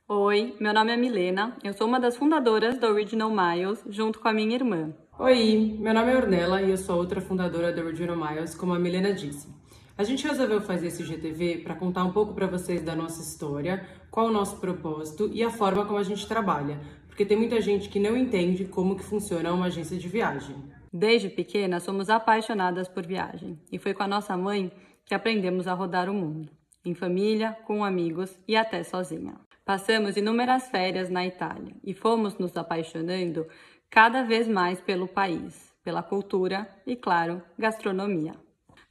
Oi, meu nome é Milena, eu sou uma das fundadoras do Original Miles, junto com a minha irmã. Oi, meu nome é Ornella e eu sou outra fundadora da Original Miles, como a Milena disse. A gente resolveu fazer esse GTV para contar um pouco para vocês da nossa história, qual o nosso propósito e a forma como a gente trabalha, porque tem muita gente que não entende como que funciona uma agência de viagem. Desde pequena, somos apaixonadas por viagem e foi com a nossa mãe que aprendemos a rodar o mundo, em família, com amigos e até sozinha. Passamos inúmeras férias na Itália e fomos nos apaixonando cada vez mais pelo país, pela cultura e, claro, gastronomia.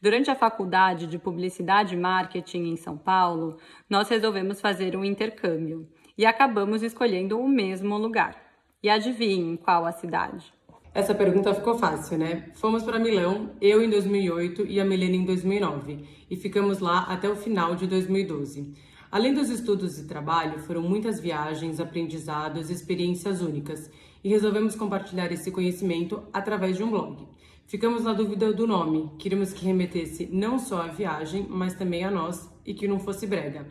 Durante a faculdade de Publicidade e Marketing em São Paulo, nós resolvemos fazer um intercâmbio e acabamos escolhendo o mesmo lugar. E adivinhem qual a cidade? Essa pergunta ficou fácil, né? Fomos para Milão, eu em 2008 e a Milena em 2009, e ficamos lá até o final de 2012. Além dos estudos e trabalho, foram muitas viagens, aprendizados e experiências únicas, e resolvemos compartilhar esse conhecimento através de um blog. Ficamos na dúvida do nome, queríamos que remetesse não só à viagem, mas também a nós e que não fosse brega.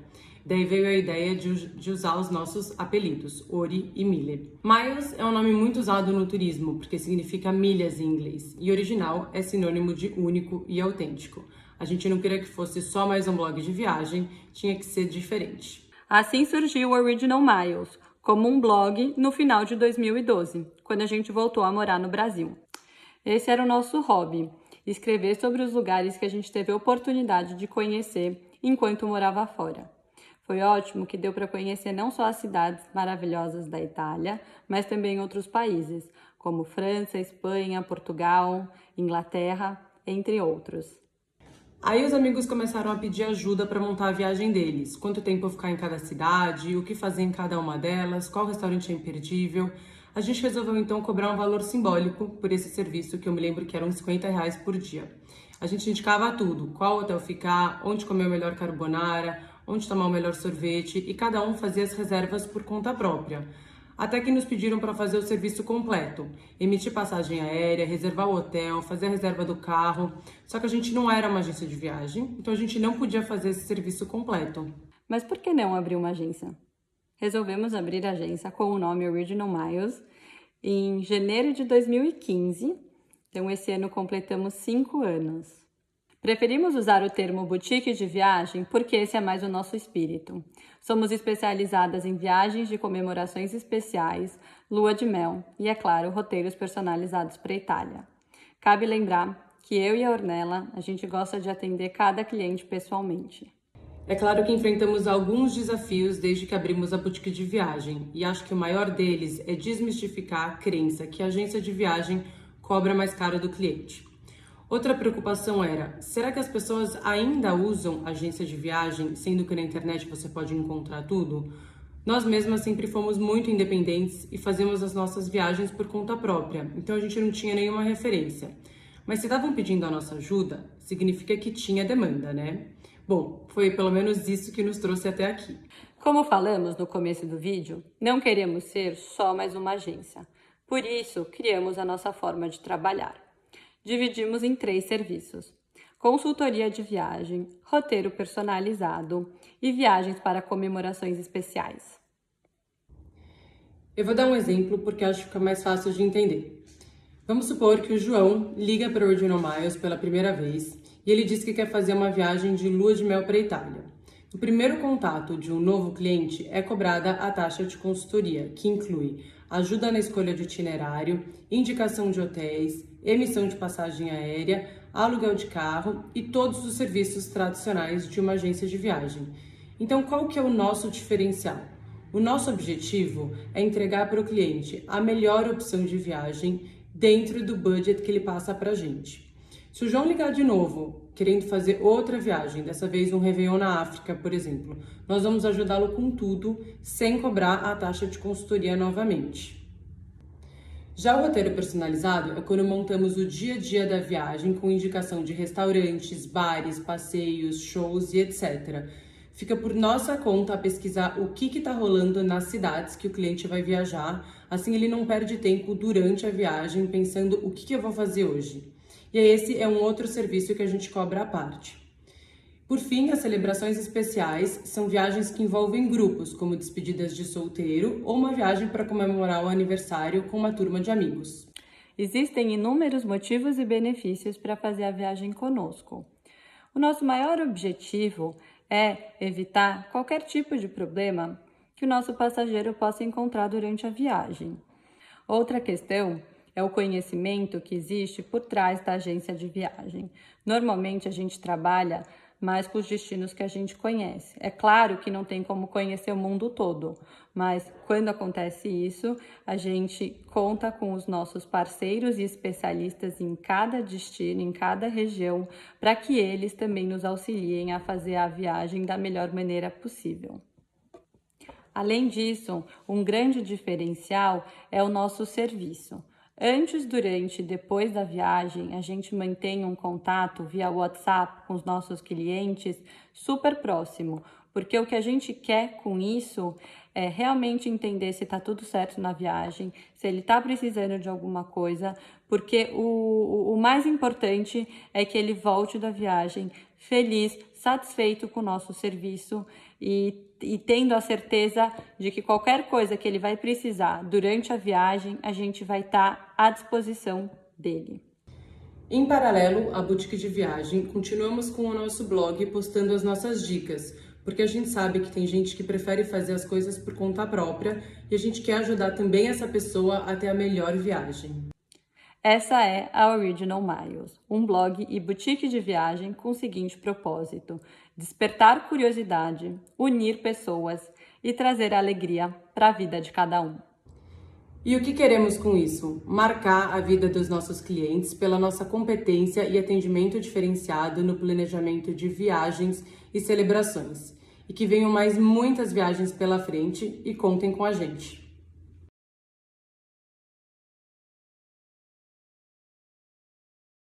Daí veio a ideia de usar os nossos apelidos, Ori e Mille. Miles é um nome muito usado no turismo, porque significa milhas em inglês, e original é sinônimo de único e autêntico. A gente não queria que fosse só mais um blog de viagem, tinha que ser diferente. Assim surgiu o Original Miles, como um blog no final de 2012, quando a gente voltou a morar no Brasil. Esse era o nosso hobby, escrever sobre os lugares que a gente teve a oportunidade de conhecer enquanto morava fora. Foi ótimo que deu para conhecer não só as cidades maravilhosas da Itália, mas também outros países, como França, Espanha, Portugal, Inglaterra, entre outros. Aí os amigos começaram a pedir ajuda para montar a viagem deles. Quanto tempo ficar em cada cidade, o que fazer em cada uma delas, qual restaurante é imperdível. A gente resolveu então cobrar um valor simbólico por esse serviço, que eu me lembro que eram uns R$ 50 por dia. A gente indicava tudo, qual hotel ficar, onde comer o melhor carbonara, onde tomar o melhor sorvete, e cada um fazia as reservas por conta própria. Até que nos pediram para fazer o serviço completo, emitir passagem aérea, reservar o hotel, fazer a reserva do carro. Só que a gente não era uma agência de viagem, então a gente não podia fazer esse serviço completo. Mas por que não abrir uma agência? Resolvemos abrir a agência com o nome Original Miles em janeiro de 2015, então esse ano completamos 5 anos. Preferimos usar o termo boutique de viagem porque esse é mais o nosso espírito. Somos especializadas em viagens de comemorações especiais, lua de mel e, é claro, roteiros personalizados para a Itália. Cabe lembrar que eu e a Ornella, a gente gosta de atender cada cliente pessoalmente. É claro que enfrentamos alguns desafios desde que abrimos a boutique de viagem, e acho que o maior deles é desmistificar a crença que a agência de viagem cobra mais caro do cliente. Outra preocupação era, será que as pessoas ainda usam agência de viagem, sendo que na internet você pode encontrar tudo? Nós mesmas sempre fomos muito independentes e fazíamos as nossas viagens por conta própria, então a gente não tinha nenhuma referência. Mas se estavam pedindo a nossa ajuda, significa que tinha demanda, né? Bom, foi pelo menos isso que nos trouxe até aqui. Como falamos no começo do vídeo, não queremos ser só mais uma agência. Por isso, criamos a nossa forma de trabalhar. Dividimos em 3 serviços: consultoria de viagem, roteiro personalizado e viagens para comemorações especiais. Eu vou dar um exemplo porque acho que fica mais fácil de entender. Vamos supor que o João liga para o Original Miles pela primeira vez e ele diz que quer fazer uma viagem de lua de mel para a Itália. No primeiro contato de um novo cliente é cobrada a taxa de consultoria, que inclui ajuda na escolha de itinerário, indicação de hotéis, emissão de passagem aérea, aluguel de carro e todos os serviços tradicionais de uma agência de viagem. Então, qual que é o nosso diferencial? O nosso objetivo é entregar para o cliente a melhor opção de viagem dentro do budget que ele passa para a gente. Se o João ligar de novo, querendo fazer outra viagem, dessa vez um Réveillon na África, por exemplo, nós vamos ajudá-lo com tudo, sem cobrar a taxa de consultoria novamente. Já o roteiro personalizado é quando montamos o dia a dia da viagem com indicação de restaurantes, bares, passeios, shows e etc. Fica por nossa conta pesquisar o que está rolando nas cidades que o cliente vai viajar, assim ele não perde tempo durante a viagem pensando o que eu vou fazer hoje. E esse é um outro serviço que a gente cobra à parte. Por fim, as celebrações especiais são viagens que envolvem grupos, como despedidas de solteiro ou uma viagem para comemorar o aniversário com uma turma de amigos. Existem inúmeros motivos e benefícios para fazer a viagem conosco. O nosso maior objetivo é evitar qualquer tipo de problema que o nosso passageiro possa encontrar durante a viagem. Outra questão é o conhecimento que existe por trás da agência de viagem. Normalmente a gente trabalha mais com os destinos que a gente conhece. É claro que não tem como conhecer o mundo todo, mas quando acontece isso, a gente conta com os nossos parceiros e especialistas em cada destino, em cada região, para que eles também nos auxiliem a fazer a viagem da melhor maneira possível. Além disso, um grande diferencial é o nosso serviço. Antes, durante e depois da viagem, a gente mantém um contato via WhatsApp com os nossos clientes super próximo, porque o que a gente quer com isso é realmente entender se está tudo certo na viagem, se ele está precisando de alguma coisa, porque o mais importante é que ele volte da viagem feliz, satisfeito com o nosso serviço e tendo a certeza de que qualquer coisa que ele vai precisar durante a viagem, a gente vai estar à disposição dele. Em paralelo à boutique de viagem, continuamos com o nosso blog postando as nossas dicas, porque a gente sabe que tem gente que prefere fazer as coisas por conta própria e a gente quer ajudar também essa pessoa a ter a melhor viagem. Essa é a Original Miles, um blog e boutique de viagem com o seguinte propósito: despertar curiosidade, unir pessoas e trazer alegria para a vida de cada um. E o que queremos com isso? Marcar a vida dos nossos clientes pela nossa competência e atendimento diferenciado no planejamento de viagens e celebrações. E que venham mais muitas viagens pela frente e contem com a gente.